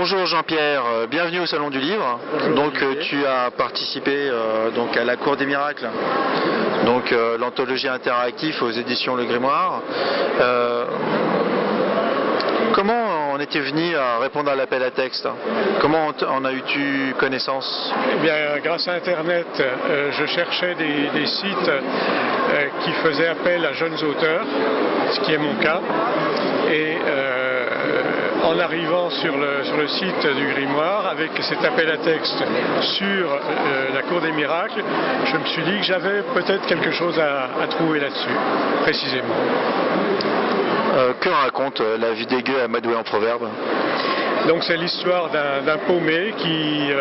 Bonjour Jean-Pierre, bienvenue au Salon du Livre. Donc tu as participé donc à la Cour des Miracles, donc l'anthologie interactive aux éditions Le Grimoire. Comment on était venu à répondre à l'appel à texte? Comment en as-tu connaissance? Eh bien, grâce à Internet, je cherchais des sites qui faisaient appel à jeunes auteurs, ce qui est mon cas. Et en arrivant sur le site du Grimoire, avec cet appel à texte sur la Cour des Miracles, je me suis dit que j'avais peut-être quelque chose à trouver là-dessus, précisément. Que raconte La vie des gueux amadouée en proverbe? Donc c'est l'histoire d'un paumé qui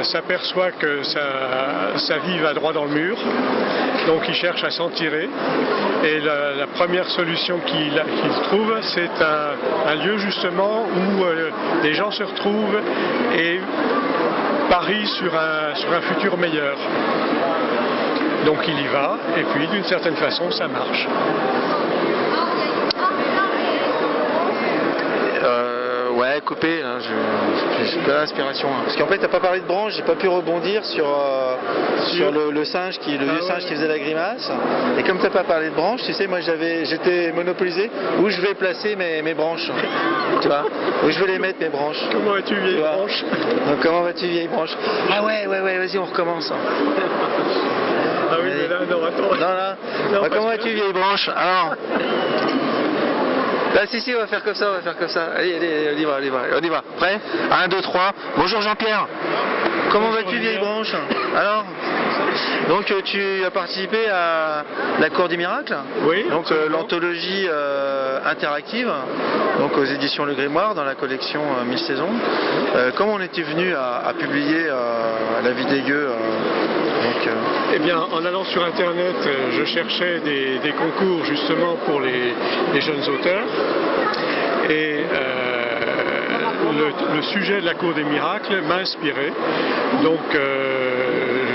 s'aperçoit que sa vie va droit dans le mur, donc il cherche à s'en tirer, et la première solution qu'il trouve, c'est un lieu justement où les gens se retrouvent et parient sur un futur meilleur. Donc il y va, et puis d'une certaine façon ça marche. Ouais, coupé, hein, j'ai pas l'inspiration. Hein. Parce qu'en fait, t'as pas parlé de branche, j'ai pas pu rebondir sur le singe, le vieux singe qui faisait la grimace. Et comme t'as pas parlé de branche, tu sais, moi j'étais monopolisé où je vais placer mes branches. Tu vois, où je vais les mettre mes branches. Comment vas-tu, vieille branche? Donc comment vas-tu, vieille branche? Ah ouais, vas-y, on recommence. Ah oui, mais là, non, attends. Non, bah, comment vas-tu, vieille branche? Alors. Là, si, on va faire comme ça, Allez, on y va. Prêt? 1, 2, 3. Bonjour Jean-Pierre. Comment vas-tu, vieille branche? Alors? Donc tu as participé à la Cour des Miracles? Oui. Donc l'anthologie interactive, donc aux éditions Le Grimoire, dans la collection 1000 saisons. Comment on était venu à publier La vie des gueux Eh bien, en allant sur Internet, je cherchais des concours justement pour les jeunes auteurs. Et le sujet de la Cour des Miracles m'a inspiré. Donc,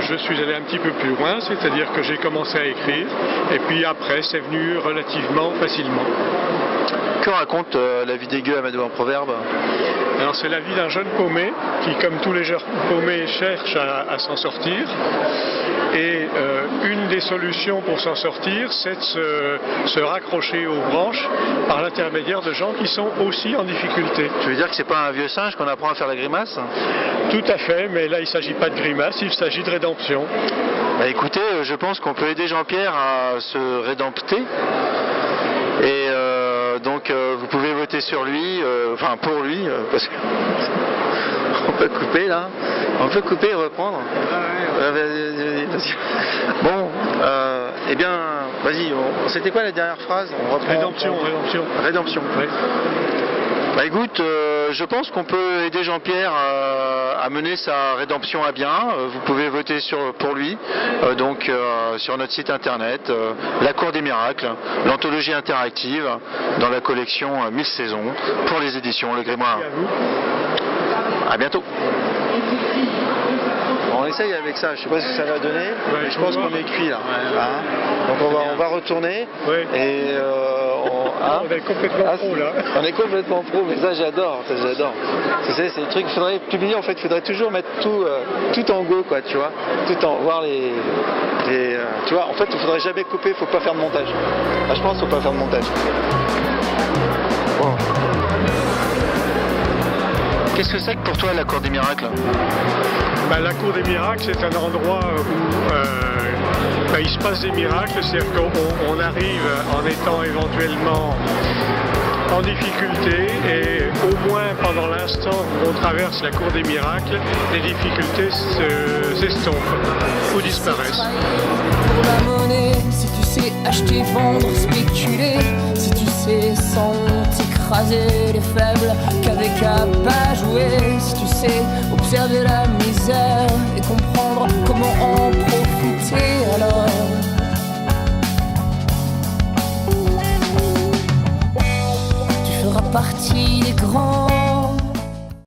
je suis allé un petit peu plus loin, c'est-à-dire que j'ai commencé à écrire. Et puis après, c'est venu relativement facilement. Que raconte La vie des gueux amadouée en proverbe? Alors c'est la vie d'un jeune paumé qui, comme tous les jeunes paumés, cherche à s'en sortir. Et une des solutions pour s'en sortir, c'est de se raccrocher aux branches par l'intermédiaire de gens qui sont aussi en difficulté. Tu veux dire que c'est pas un vieux singe qu'on apprend à faire la grimace? Tout à fait, mais là il ne s'agit pas de grimace, il s'agit de rédemption. Bah écoutez, je pense qu'on peut aider Jean-Pierre à se rédempter. Et donc vous pouvez voter sur lui, enfin pour lui, parce que on peut couper là, on peut couper et reprendre. Vas-y. Bon, eh bien, vas-y, c'était quoi la dernière phrase? Rédemption. Oui. Bah écoute, je pense qu'on peut aider Jean-Pierre à mener sa rédemption à bien. Vous pouvez voter pour lui, donc sur notre site internet, La Cour des Miracles, l'anthologie interactive dans la collection 1000 saisons pour les éditions Le Grimoire. À bientôt. On essaye avec ça, je sais pas ce que ça va donner, mais je pense qu'on est cuit là. Hein, donc on va retourner et on est complètement pro là. On est complètement pro, mais ça j'adore. Tu sais, c'est le truc, il faudrait publier en fait, il faudrait toujours mettre tout en go quoi, tu vois, voir les tu vois, en fait il faudrait jamais couper, faut pas faire de montage. Ah, je pense qu'il faut pas faire de montage. Bon. Qu'est-ce que c'est que pour toi la Cour des Miracles? La Cour des Miracles, c'est un endroit où il se passe des miracles, c'est-à-dire qu'on arrive en étant éventuellement en difficulté et au moins pendant l'instant où on traverse la Cour des Miracles, les difficultés s'estompent ou disparaissent. Pour la monnaie, si tu sais acheter, vendre, spéculer, si tu sais sans écraser les faibles qu'avec à pas jouer, si tu sais observer la misère